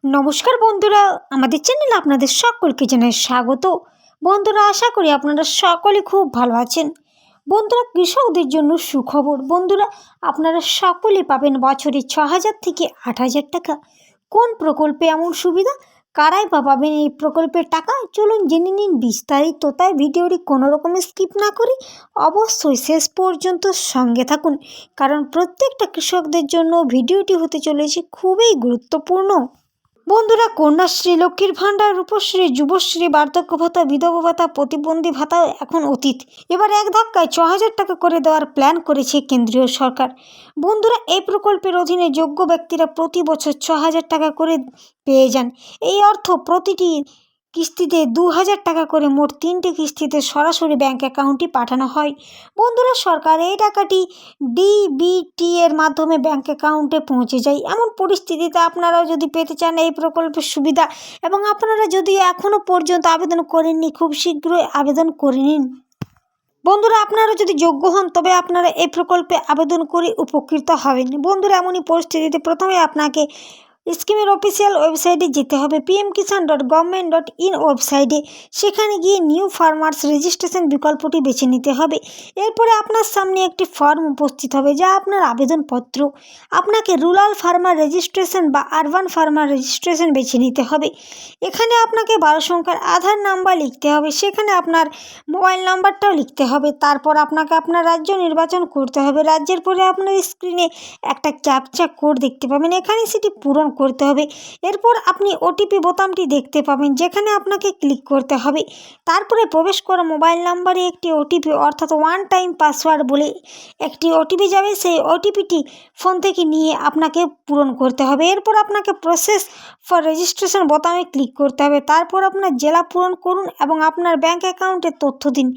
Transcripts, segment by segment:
নমস্কার বন্ধুরা, আমাদের চ্যানেলে আপনাদের সকলকে জানাই স্বাগত। বন্ধুরা, আশা করি আপনারা সকলে খুব ভালো আছেন। বন্ধুরা, কৃষকদের জন্য সুখবর। বন্ধুরা, আপনারা সকলে পাবেন বছরে 6,000 থেকে 8,000 টাকা। কোন প্রকল্পে এমন সুবিধা, কারাই বা পাবেন এই প্রকল্পের টাকা, চলুন জেনে নিন বিস্তারিত। তাই ভিডিওটি কোনো রকমের স্কিপ না করে অবশ্যই শেষ পর্যন্ত সঙ্গে থাকুন, কারণ প্রত্যেকটা কৃষকদের জন্য ভিডিওটি হতে চলেছে খুবই গুরুত্বপূর্ণ। বন্ধুরা, কন্যাশ্রী, লক্ষ্মীর ভাণ্ডার, রূপশ্রী, যুবশ্রী, বার্ধক্য ভাতা, বিধবা ভাতা, প্রতিবন্ধী ভাতাও এখন অতীত। এবার এক ধাক্কায় 6,000 টাকা করে দেওয়ার প্ল্যান করেছে কেন্দ্রীয় সরকার। বন্ধুরা, এই প্রকল্পের অধীনে যোগ্য ব্যক্তিরা প্রতি বছর 6,000 টাকা করে পেয়ে যান। এই অর্থ প্রতিটি কিস্তিতে 2,000 টাকা করে মোট 3টে কিস্তিতে সরাসরি ব্যাঙ্ক অ্যাকাউন্টে পাঠানো হয়। বন্ধুরা, সরকার এই টাকাটি ডিবিটি এর মাধ্যমে ব্যাঙ্ক অ্যাকাউন্টে পৌঁছে যায়। এমন পরিস্থিতিতে আপনারাও যদি পেতে চান এই প্রকল্পের সুবিধা, এবং আপনারা যদি এখনও পর্যন্ত আবেদন করেননি, খুব শীঘ্রই আবেদন করে নিন। বন্ধুরা, আপনারা যদি যোগ্য হন তবে আপনারা এই প্রকল্পে আবেদন করে উপকৃত হবেন। বন্ধুরা, এমনই পরিস্থিতিতে প্রথমে আপনাকে স্কিমের অফিসিয়াল ওয়েবসাইটে যেতে হবে, pmkisan.government.in ওয়েবসাইটে। সেখানে গিয়ে নিউ ফার্মার্স রেজিস্ট্রেশন বিকল্পটি বেছে নিতে হবে। এরপরে আপনার সামনে একটি ফর্ম উপস্থিত হবে, যা আপনার আবেদনপত্র। আপনাকে রুরাল ফার্মার রেজিস্ট্রেশন বা আরবান ফার্মার রেজিস্ট্রেশন বেছে নিতে হবে। এখানে আপনাকে 12 সংখ্যার আধার নাম্বার লিখতে হবে, সেখানে আপনার মোবাইল নাম্বারটাও লিখতে হবে। তারপর আপনাকে আপনার রাজ্য নির্বাচন করতে হবে। রাজ্যের পরে আপনার স্ক্রিনে একটা ক্যাপচা কোড দেখতে পাবেন, এখানে সেটি পূরণ করতে হবে। এরপর আপনি ওটিপি বোতামটি দেখতে পাবেন, যেখানে আপনাকে ক্লিক করতে হবে। তারপরে প্রবেশ করা মোবাইল নাম্বারে একটি ওটিপি, অর্থাৎ ওয়ান টাইম পাসওয়ার্ড বলে একটি ওটিপি যাবে। সেই ওটিপিটি ফোন থেকে নিয়ে আপনাকে পূরণ করতে হবে। এরপর আপনাকে প্রসেস ফর রেজিস্ট্রেশন বোতামে ক্লিক করতে হবে। তারপর আপনার জেলা পূরণ করুন এবং আপনার ব্যাঙ্ক অ্যাকাউন্টের তথ্য দিন।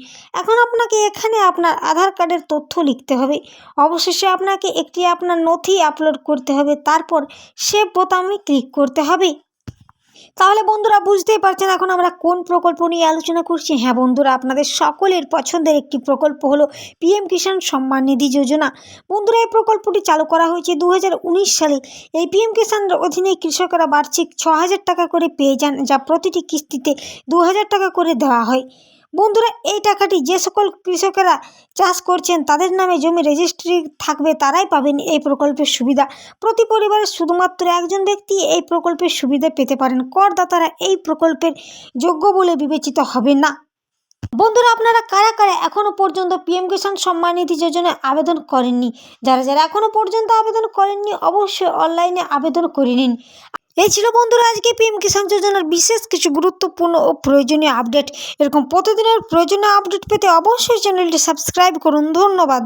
এখন আপনাকে এখানে আপনার আধার কার্ডের তথ্য লিখতে হবে। অবশেষে আপনাকে একটি আপনার নথি আপলোড করতে হবে। তারপর সেভ বোতামে ক্লিক করতে হবে। তাহলে বন্ধুরা, বুঝতেই পারছেন এখন আমরা কোন প্রকল্প নিয়ে আলোচনা করছি। হ্যাঁ বন্ধুরা, আপনাদের সকলের পছন্দের একটি প্রকল্প হলো পিএম কিষাণ সম্মান নিধি যোজনা। বন্ধুরা, এই প্রকল্পটি চালু করা হয়েছে 2019 সালে। এই পিএম কিষাণের অধীনে কৃষকরা বার্ষিক 6,000 টাকা করে পেয়ে যান, যা প্রতিটি কিস্তিতে 2,000 টাকা করে দেওয়া হয়। বন্ধুরা, এই টাকাটি যে সকল কৃষকেরা চাষ করছেন, তাদের নামে জমি রেজিস্ট্রি থাকবে, তারাই পাবেন এই প্রকল্পের সুবিধা। প্রতি পরিবারে শুধুমাত্র একজন ব্যক্তি এই প্রকল্পের সুবিধা পেতে পারেন। করদাতারা এই প্রকল্পের যোগ্য বলে বিবেচিত হবে না। বন্ধুরা, আপনারা কারা কারা এখনও পর্যন্ত পিএম কিষাণ সম্মান নিধি যোজনায় আবেদন করেননি? যারা যারা এখনও পর্যন্ত আবেদন করেননি, অবশ্যই অনলাইনে আবেদন করে নিন। এই ছিল বন্ধুরা আজকে পিএম কিষাণ যোজনার বিশেষ কিছু গুরুত্বপূর্ণ ও প্রয়োজনীয় আপডেট। এরকম প্রতিদিনের প্রয়োজনীয় আপডেট পেতে অবশ্যই চ্যানেলটি সাবস্ক্রাইব করুন। ধন্যবাদ।